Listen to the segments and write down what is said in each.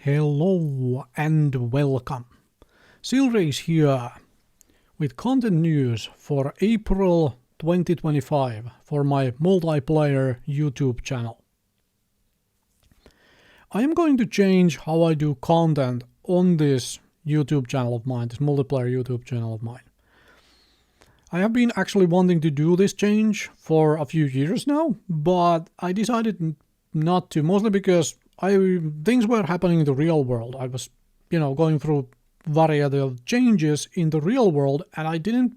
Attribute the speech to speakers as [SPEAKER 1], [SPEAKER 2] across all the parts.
[SPEAKER 1] Hello and welcome. Silrace here with content news for April 2025 for my multiplayer YouTube channel. I am going to change how I do content on this YouTube channel of mine, this multiplayer YouTube channel of mine. I have been actually wanting to do this change for a few years now, but I decided not to, mostly because things were happening in the real world. I was, going through variety of changes in the real world, and I didn't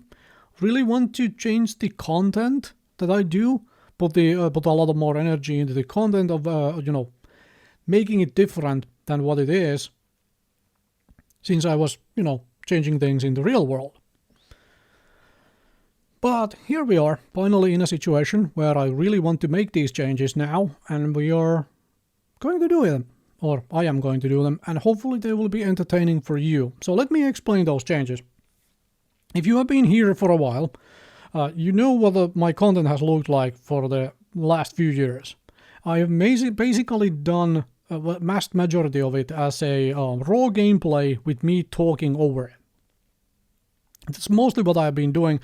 [SPEAKER 1] really want to change the content that I do, put a lot of more energy into the content of, making it different than what it is, since I was, changing things in the real world. But here we are, finally in a situation where I really want to make these changes now, and we are going to do them, or I am going to do them, and hopefully they will be entertaining for you. So let me explain those changes. If you have been here for a while, you know what my content has looked like for the last few years. I have basically done a vast majority of it as a raw gameplay with me talking over it. That's mostly what I have been doing.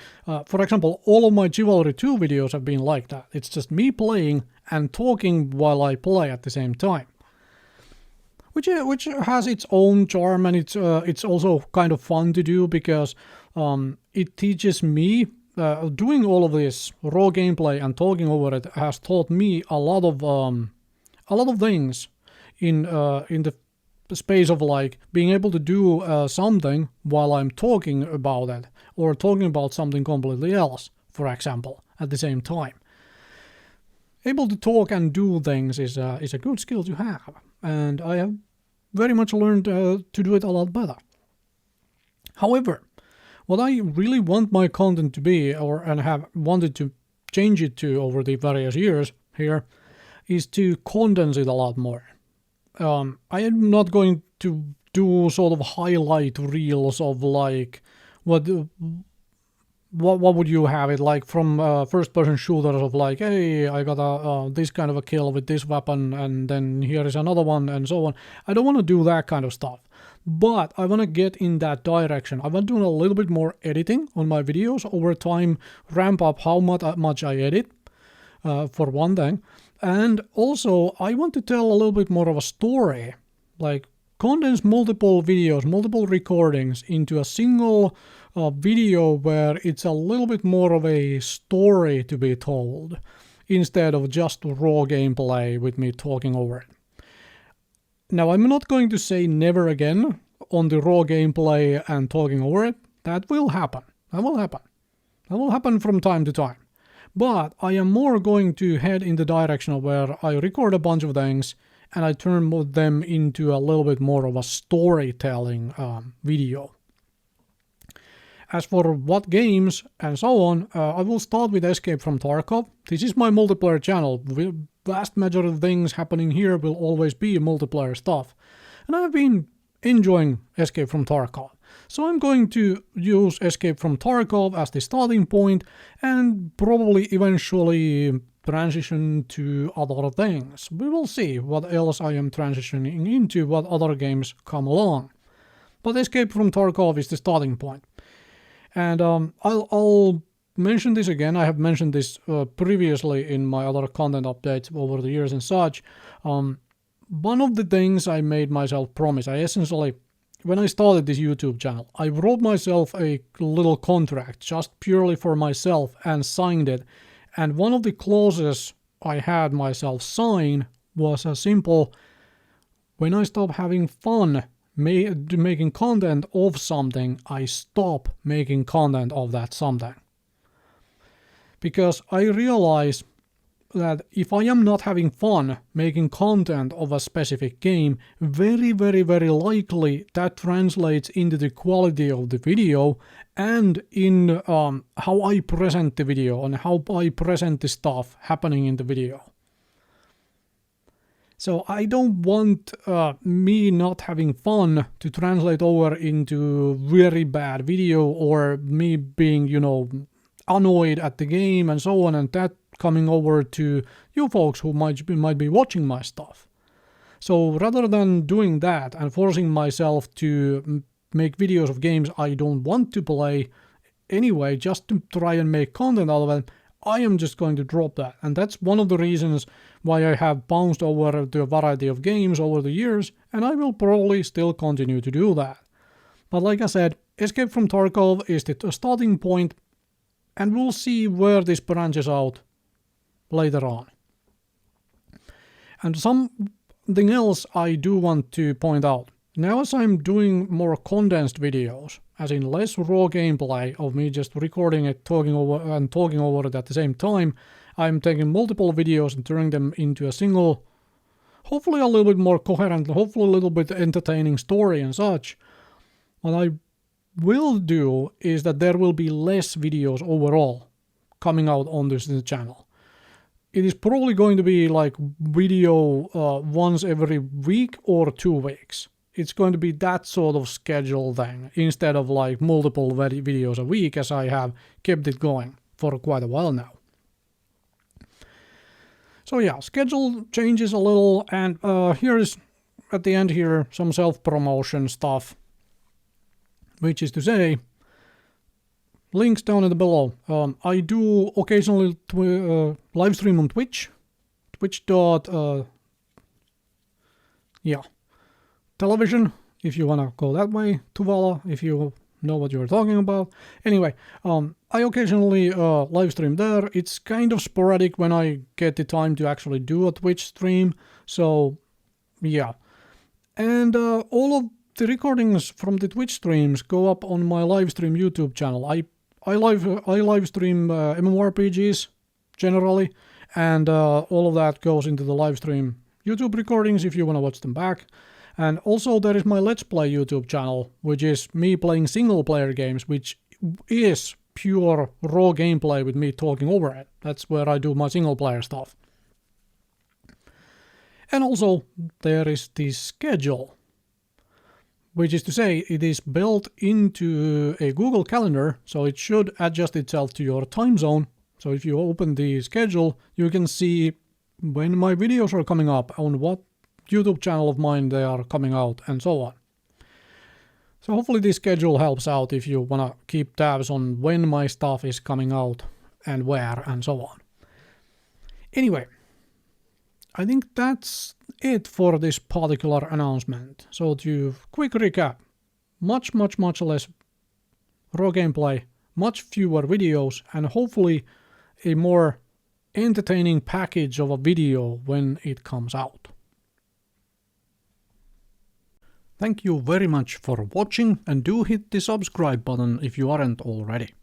[SPEAKER 1] For example, all of my Chivalry 2 videos have been like that. It's just me playing and talking while I play at the same time. Which has its own charm, and it's also kind of fun to do because it teaches me, doing all of this raw gameplay and talking over it has taught me a lot of things in the space of like being able to do something while I'm talking about it, or talking about something completely else, for example, at the same time. Able to talk and do things is a good skill to have, and I have very much learned to do it a lot better. However, what I really want my content to be, and have wanted to change it to over the various years here, is to condense it a lot more. I am not going to do sort of highlight reels of like what would you have it like from first-person shooters of like, hey, I got this kind of a kill with this weapon, and then here is another one, and so on. I don't want to do that kind of stuff, but I want to get in that direction. I want to do a little bit more editing on my videos over time, ramp up how much I edit, for one thing. And also, I want to tell a little bit more of a story, like condense multiple videos, multiple recordings into a single video where it's a little bit more of a story to be told, instead of just raw gameplay with me talking over it. Now, I'm not going to say never again on the raw gameplay and talking over it. That will happen. That will happen. That will happen from time to time. But I am more going to head in the direction of where I record a bunch of things and I turn them into a little bit more of a storytelling video. As for what games and so on, I will start with Escape from Tarkov. This is my multiplayer channel. The vast majority of things happening here will always be multiplayer stuff. And I've been enjoying Escape from Tarkov. So I'm going to use Escape from Tarkov as the starting point and probably eventually transition to other things. We will see what else I am transitioning into, what other games come along. But Escape from Tarkov is the starting point. And I'll mention this again. I have mentioned this previously in my other content updates over the years and such. One of the things I made myself promise, when I started this YouTube channel, I wrote myself a little contract just purely for myself and signed it. And one of the clauses I had myself sign was a simple, when I stop having fun making content of something, I stop making content of that something. Because I realize that if I am not having fun making content of a specific game, very, very, very likely that translates into the quality of the video and in how I present the video and how I present the stuff happening in the video. So I don't want me not having fun to translate over into very bad video, or me being, annoyed at the game and so on, and that coming over to you folks who might be watching my stuff. So rather than doing that and forcing myself to make videos of games I don't want to play anyway, just to try and make content out of it, I am just going to drop that. And that's one of the reasons why I have bounced over to a variety of games over the years, and I will probably still continue to do that. But like I said, Escape from Tarkov is the starting point, and we'll see where this branches out later on. And something else I do want to point out. Now as I'm doing more condensed videos, as in less raw gameplay of me just recording it, talking over it at the same time, I'm taking multiple videos and turning them into a single, hopefully a little bit more coherent, hopefully a little bit entertaining story and such. What I will do is that there will be less videos overall coming out on this channel. It is probably going to be like video once every week or 2 weeks. It's going to be that sort of schedule thing instead of like multiple videos a week, as I have kept it going for quite a while now. So yeah, schedule changes a little, and here is at the end here some self-promotion stuff, which is to say, links down in the below. I do occasionally live stream on Twitch, television, if you wanna go that way, Tuvala, if you know what you're talking about. Anyway, I occasionally live stream there. It's kind of sporadic when I get the time to actually do a Twitch stream, so yeah. And all of the recordings from the Twitch streams go up on my live stream YouTube channel. I live stream MMORPGs generally, and all of that goes into the live stream YouTube recordings if you want to watch them back. And also there is my Let's Play YouTube channel, which is me playing single player games, which is pure raw gameplay with me talking over it. That's where I do my single player stuff. And also there is the schedule, which is to say it is built into a Google Calendar, so it should adjust itself to your time zone. So if you open the schedule, you can see when my videos are coming up, on what YouTube channel of mine they are coming out, and so on. So hopefully this schedule helps out if you want to keep tabs on when my stuff is coming out and where and so on. Anyway, I think that's it for this particular announcement. So to quick recap, much less raw gameplay, much fewer videos, and hopefully a more entertaining package of a video when it comes out. Thank you very much for watching, and do hit the subscribe button if you aren't already.